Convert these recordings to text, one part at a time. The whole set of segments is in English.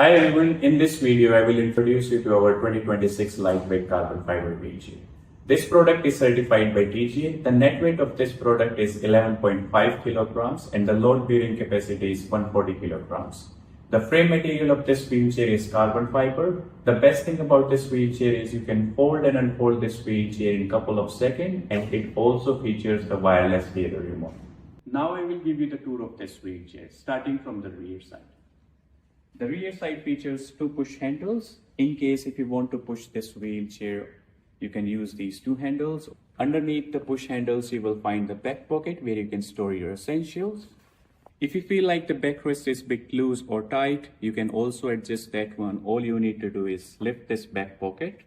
Hi everyone, in this video I will introduce you to our 2026 lightweight carbon fiber wheelchair. This product is certified by TGA. The net weight of this product is 11.5 kilograms and the load bearing capacity is 140 kilograms. The frame material of this wheelchair is carbon fiber. The best thing about this wheelchair is you can fold and unfold this wheelchair in a couple of seconds, and it also features the wireless gear remote. Now I will give you the tour of this wheelchair, starting from the rear side. The rear side features two push handles. In case if you want to push this wheelchair, you can use these two handles. Underneath the push handles, you will find the back pocket where you can store your essentials. If you feel like the backrest is a bit loose or tight, you can also adjust that one. All you need to do is lift this back pocket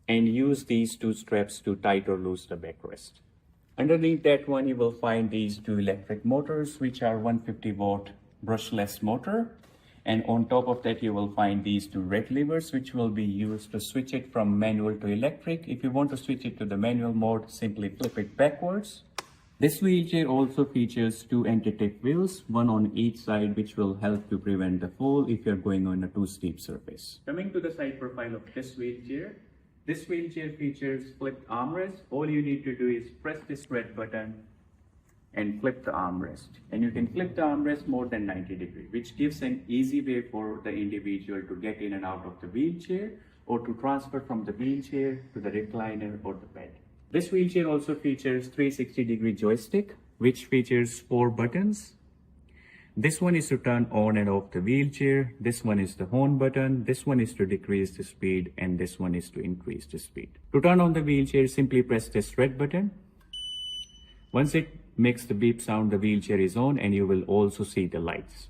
and use these two straps to tight or loose the backrest. Underneath that one, you will find these two electric motors, which are 150 watt brushless motor. And on top of that, you will find these two red levers, which will be used to switch it from manual to electric. If you want to switch it to the manual mode, simply flip it backwards. This wheelchair also features two anti-tip wheels, one on each side, which will help to prevent the fall if you're going on a too steep surface. Coming to the side profile of this wheelchair features flipped armrest. All you need to do is press this red button and flip the armrest. And you can flip the armrest more than 90 degrees, which gives an easy way for the individual to get in and out of the wheelchair or to transfer from the wheelchair to the recliner or the bed. This wheelchair also features 360-degree joystick, which features 4 buttons. This one is to turn on and off the wheelchair. This one is the horn button. This one is to decrease the speed, and this one is to increase the speed. To turn on the wheelchair, simply press this red button. Once it makes the beep sound, the wheelchair is on, and you will also see the lights.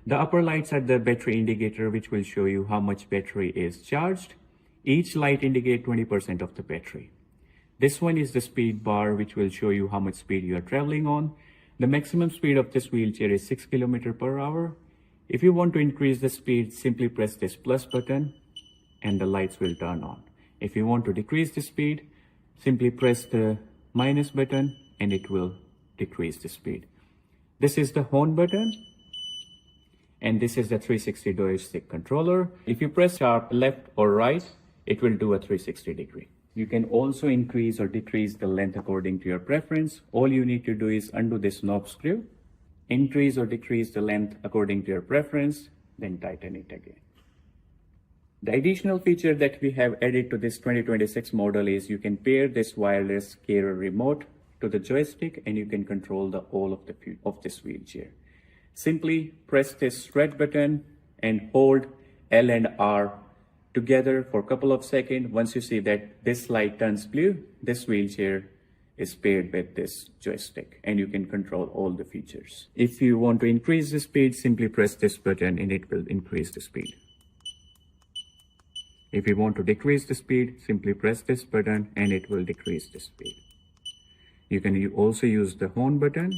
The upper lights are the battery indicator, which will show you how much battery is charged. Each light indicates 20% of the battery. This one is the speed bar, which will show you how much speed you are traveling on. The maximum speed of this wheelchair is 6 km per hour. If you want to increase the speed, simply press this plus button and the lights will turn on. If you want to decrease the speed, simply press the minus button and it will decrease the speed. This is the horn button and this is the 360 joystick controller. If you press sharp left or right, it will do a 360 degree. You can also increase or decrease the length according to your preference. All you need to do is undo this knob screw, increase or decrease the length according to your preference, then tighten it again. The additional feature that we have added to this 2026 model is you can pair this wireless carrier remote to the joystick and you can control the whole of this wheelchair. Simply press this red button and hold L and R together for a couple of seconds. Once you see that this light turns blue, this wheelchair is paired with this joystick and you can control all the features. If you want to increase the speed, simply press this button and it will increase the speed. If you want to decrease the speed, simply press this button and it will decrease the speed. You can also use the horn button.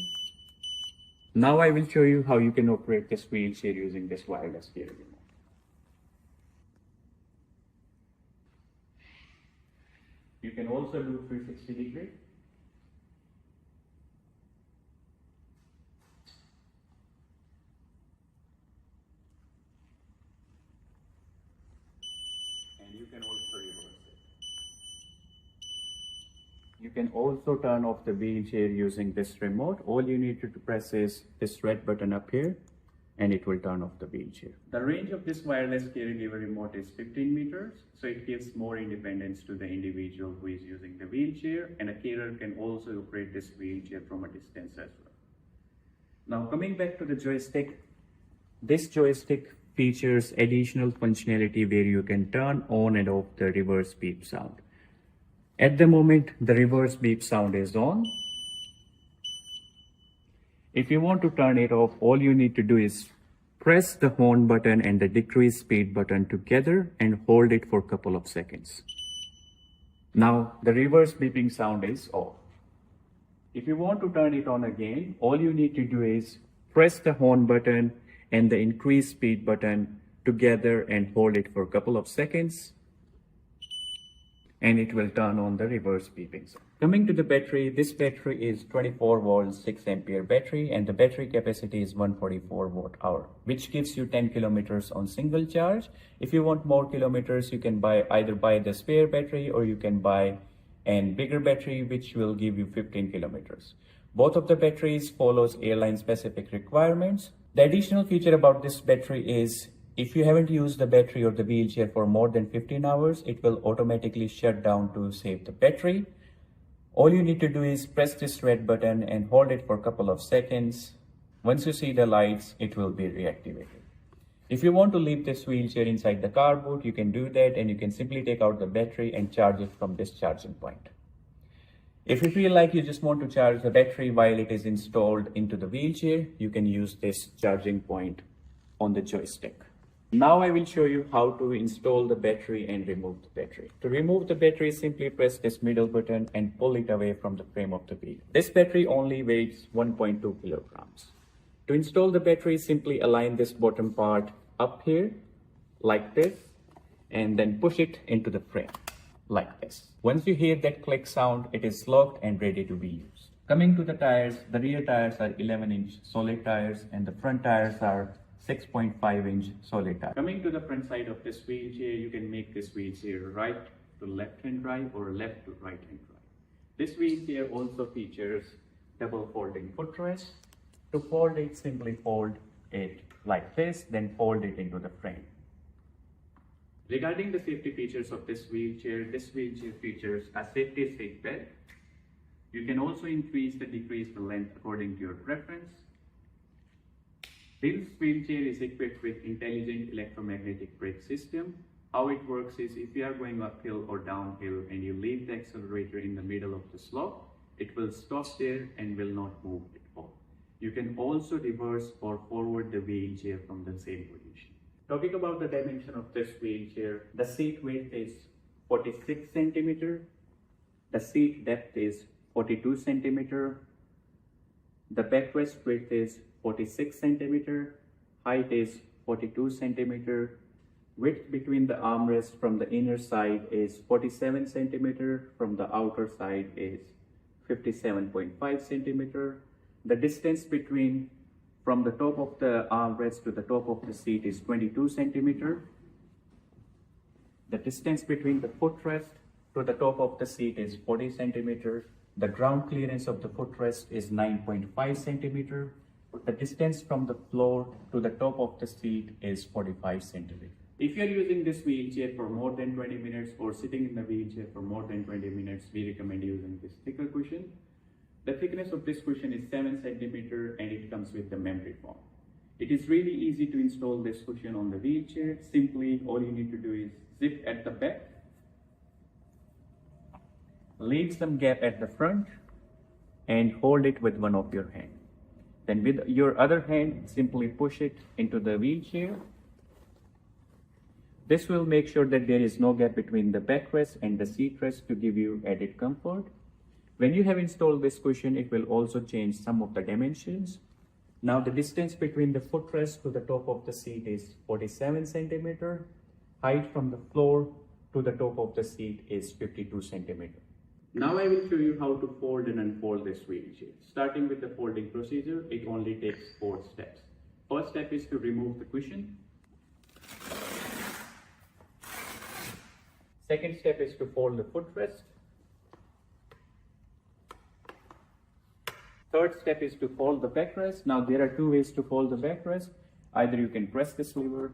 Now I will show you how you can operate this wheelchair using this wireless gear remote. You can also do 360 degree. And you can also reverse it. You can also turn off the wheelchair using this remote. All you need to press is this red button up here and it will turn off the wheelchair. The range of this wireless carry lever remote is 15 meters, so it gives more independence to the individual who is using the wheelchair, and a carer can also operate this wheelchair from a distance as well. Now coming back to the joystick, this joystick features additional functionality where you can turn on and off the reverse beep sound. At the moment, the reverse beep sound is on. If you want to turn it off, all you need to do is press the horn button and the decrease speed button together and hold it for a couple of seconds. Now the reverse beeping sound is off. If you want to turn it on again, all you need to do is press the horn button and the increase speed button together and hold it for a couple of seconds and it will turn on the reverse beeping sound. Coming to the battery, this battery is 24 volt 6 ampere battery, and the battery capacity is 144 watt hour, which gives you 10 kilometers on single charge. If you want more kilometers, you can either buy the spare battery, or you can buy a bigger battery which will give you 15 kilometers. Both of the batteries follows airline specific requirements. The additional feature about this battery is if you haven't used the battery or the wheelchair for more than 15 hours, it will automatically shut down to save the battery. All you need to do is press this red button and hold it for a couple of seconds. Once you see the lights, it will be reactivated. If you want to leave this wheelchair inside the car boot, you can do that, and you can simply take out the battery and charge it from this charging point. If you feel like you just want to charge the battery while it is installed into the wheelchair, you can use this charging point on the joystick. Now I will show you how to install the battery and remove the battery. To remove the battery, simply press this middle button and pull it away from the frame of the wheel. This battery only weighs 1.2 kilograms. To install the battery, simply align this bottom part up here like this, and then push it into the frame like this. Once you hear that click sound, it is locked and ready to be used. Coming to the tires, the rear tires are 11-inch solid tires, and the front tires are 6.5-inch solid tires. Coming to the front side of this wheelchair, you can make this wheelchair right to left-hand drive or left to right-hand drive. This wheelchair also features double folding footrest. To fold it, simply fold it like this, then fold it into the frame. Regarding the safety features of this wheelchair features a safety seat belt. You can also increase or decrease the length according to your preference. This wheelchair is equipped with intelligent electromagnetic brake system. How it works is if you are going uphill or downhill and you leave the accelerator in the middle of the slope, it will stop there and will not move at all. You can also reverse or forward the wheelchair from the same position. Talking about the dimension of this wheelchair, the seat width is 46 centimeter, the seat depth is 42 centimeter, the backrest width is 46 centimeter, height is 42 centimeter, width between the armrests from the inner side is 47 centimeter, from the outer side is 57.5 centimeter. The distance from the top of the armrest to the top of the seat is 22 centimeter. The distance between the footrest to the top of the seat is 40 centimeter. The ground clearance of the footrest is 9.5 centimeter. The distance from the floor to the top of the seat is 45 centimeters. If you are using this wheelchair for more than 20 minutes or sitting in the wheelchair for more than 20 minutes, we recommend using this thicker cushion. The thickness of this cushion is 7 centimeters and it comes with the memory foam. It is really easy to install this cushion on the wheelchair. Simply, all you need to do is zip at the back, leave some gap at the front, and hold it with one of your hands. Then with your other hand, simply push it into the wheelchair. This will make sure that there is no gap between the backrest and the seat rest to give you added comfort. When you have installed this cushion, it will also change some of the dimensions. Now the distance between the footrest to the top of the seat is 47 centimeter. Height from the floor to the top of the seat is 52 centimeter. Now I will show you how to fold and unfold this wheelchair. Starting with the folding procedure, it only takes 4 steps. First step is to remove the cushion. Second step is to fold the footrest. Third step is to fold the backrest. Now there are 2 ways to fold the backrest. Either you can press this lever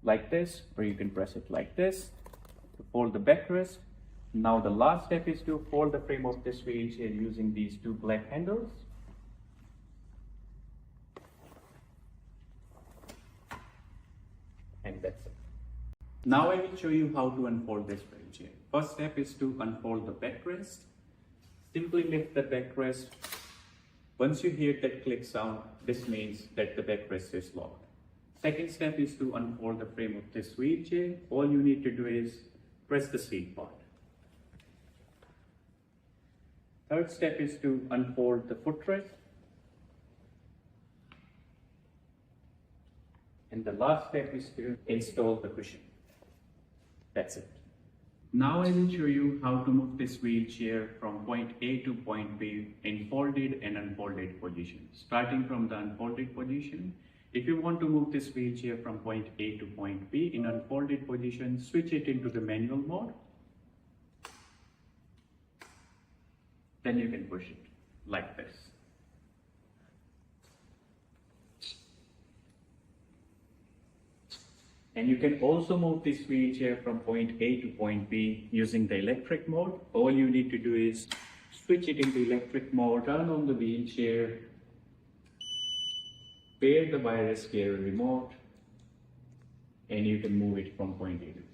like this, or you can press it like this to fold the backrest. Now the last step is to fold the frame of this wheelchair using these 2 black handles. And that's it. Now I will show you how to unfold this wheelchair. First step is to unfold the backrest. Simply lift the backrest. Once you hear that click sound, this means that the backrest is locked. Second step is to unfold the frame of this wheelchair. All you need to do is press the seat part. Third step is to unfold the footrest. And the last step is to install the cushion. That's it. Now I will show you how to move this wheelchair from point A to point B in folded and unfolded position. Starting from the unfolded position, if you want to move this wheelchair from point A to point B in unfolded position, switch it into the manual mode. Then you can push it like this. And you can also move this wheelchair from point A to point B using the electric mode. All you need to do is switch it into electric mode, turn on the wheelchair, pair the wireless gear remote, and you can move it from point A to B.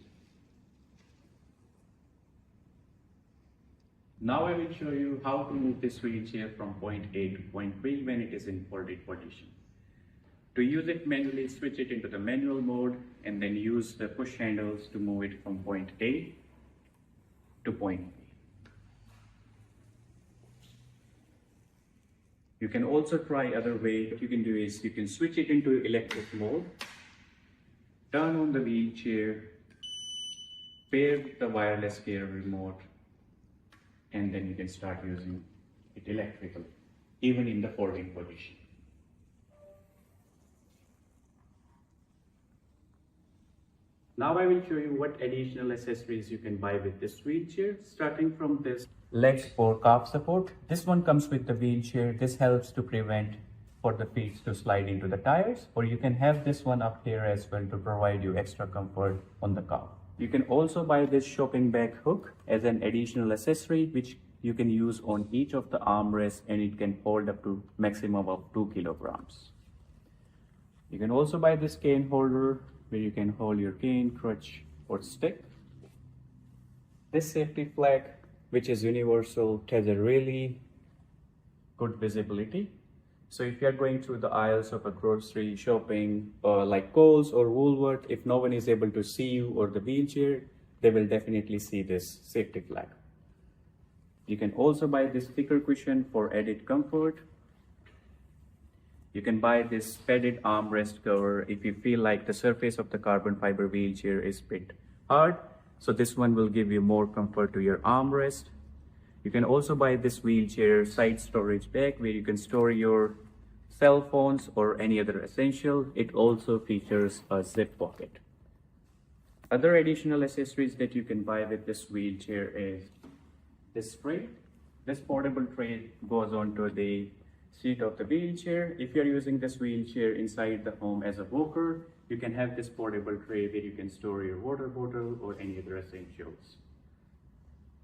Now I will show you how to move this wheelchair from point A to point B when it is in folded position. To use it manually, switch it into the manual mode and then use the push handles to move it from point A to point B. You can also try other way. What you can do is you can switch it into electric mode, turn on the wheelchair, pair the wireless gear remote, and then you can start using it electrically, even in the folding position. Now I will show you what additional accessories you can buy with this wheelchair, starting from this legs for calf support. This one comes with the wheelchair. This helps to prevent for the feet to slide into the tires, or you can have this one up here as well to provide you extra comfort on the calf. You can also buy this shopping bag hook as an additional accessory, which you can use on each of the armrests, and it can hold up to maximum of 2 kilograms. You can also buy this cane holder where you can hold your cane, crutch, or stick. This safety flag, which is universal, has a really good visibility. So if you are going through the aisles of a grocery shopping like Kohl's or Woolworth, if no one is able to see you or the wheelchair, they will definitely see this safety flag. You can also buy this thicker cushion for added comfort. You can buy this padded armrest cover if you feel like the surface of the carbon fiber wheelchair is a bit hard. So this one will give you more comfort to your armrest. You can also buy this wheelchair side storage bag where you can store your cell phones or any other essential. It also features a zip pocket. Other additional accessories that you can buy with this wheelchair is this tray. This portable tray goes onto the seat of the wheelchair. If you're using this wheelchair inside the home as a walker, you can have this portable tray where you can store your water bottle or any other essentials.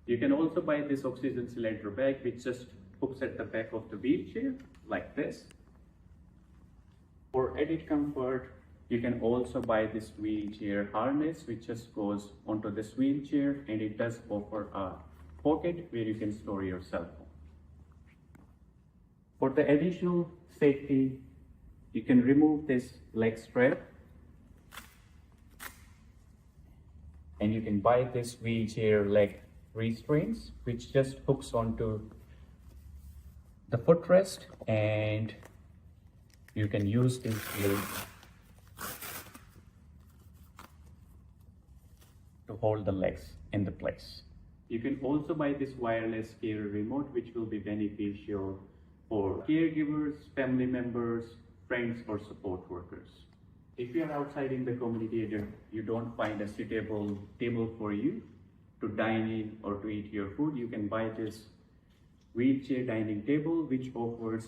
You can also buy this oxygen cylinder bag, which just hooks at the back of the wheelchair like this. For added comfort, you can also buy this wheelchair harness, which just goes onto this wheelchair, and it does offer a pocket where you can store your cell phone. For the additional safety, you can remove this leg strap, and you can buy this wheelchair leg restraints, which just hooks onto the footrest, and you can use these to hold the legs in the place. You can also buy this wireless gear remote, which will be beneficial for caregivers, family members, friends, or support workers. If you are outside in the community and you don't find a suitable table for you to dine in or to eat your food, you can buy this wheelchair dining table, which offers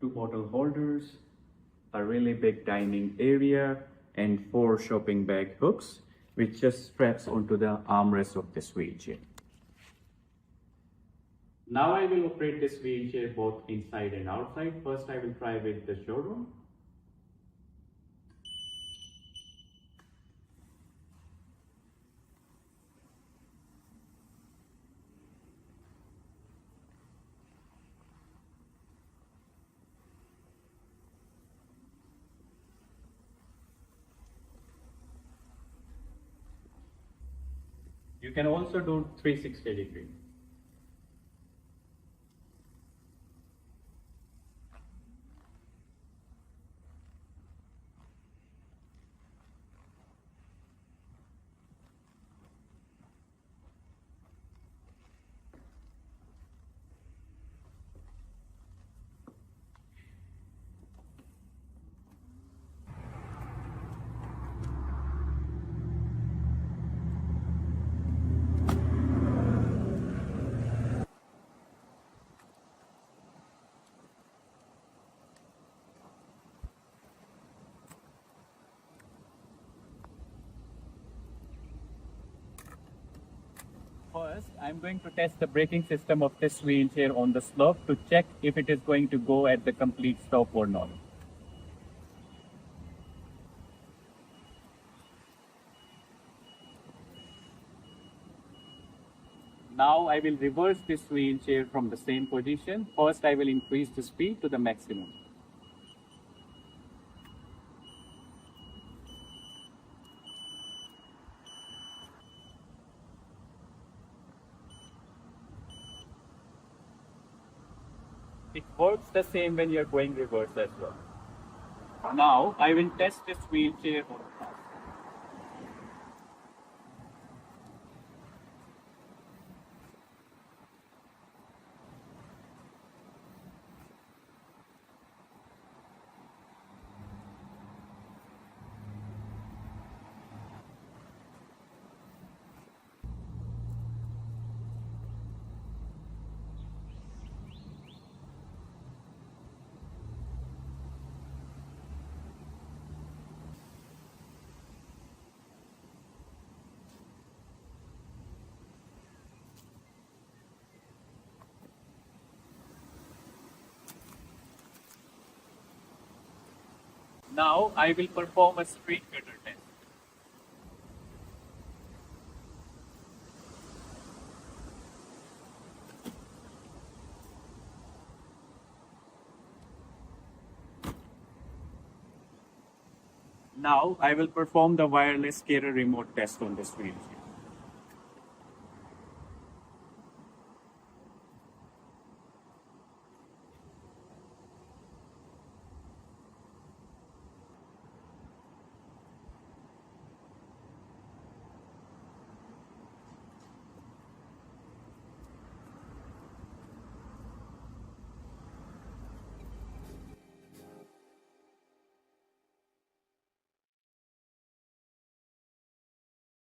2 bottle holders, a really big dining area, and 4 shopping bag hooks, which just straps onto the armrest of this wheelchair. Now I will operate this wheelchair both inside and outside. First I will try with the showroom. You can also do 360 degree. First, I'm going to test the braking system of this wheelchair on the slope to check if it is going to go at the complete stop or not. Now I will reverse this wheelchair from the same position. First, I will increase the speed to the maximum. It works the same when you're going reverse as well. Now I will test this wheelchair on the path. Now I will perform a street cutter test. Now I will perform the wireless carrier remote test on this wheelchair.